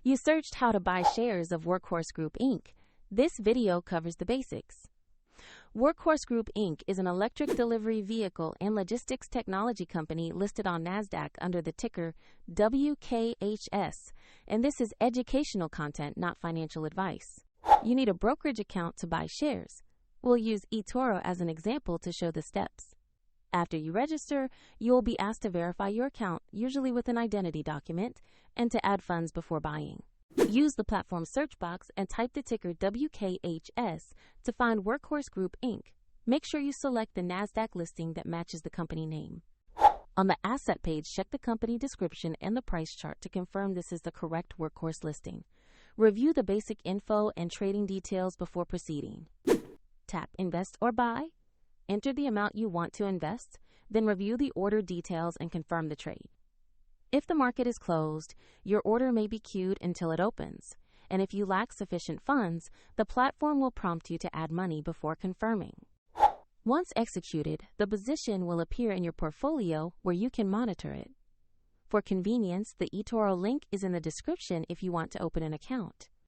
You searched how to buy shares of Workhorse Group Inc. This video covers the basics. Workhorse Group Inc. is an electric delivery vehicle and logistics technology company listed on NASDAQ under the ticker WKHS, and this is educational content, not financial advice. You need a brokerage account to buy shares. We'll use eToro as an example to show the steps. After you register, you will be asked to verify your account, usually with an identity document, and to add funds before buying. Use the platform search box and type the ticker WKHS to find Workhorse Group Inc. Make sure you select the NASDAQ listing that matches the company name. On the asset page, check the company description and the price chart to confirm this is the correct Workhorse listing. Review the basic info and trading details before proceeding. Tap Invest or Buy. Enter the amount you want to invest, then review the order details and confirm the trade. If the market is closed, your order may be queued until it opens, and if you lack sufficient funds, the platform will prompt you to add money before confirming. Once executed, the position will appear in your portfolio where you can monitor it. For convenience, the eToro link is in the description if you want to open an account.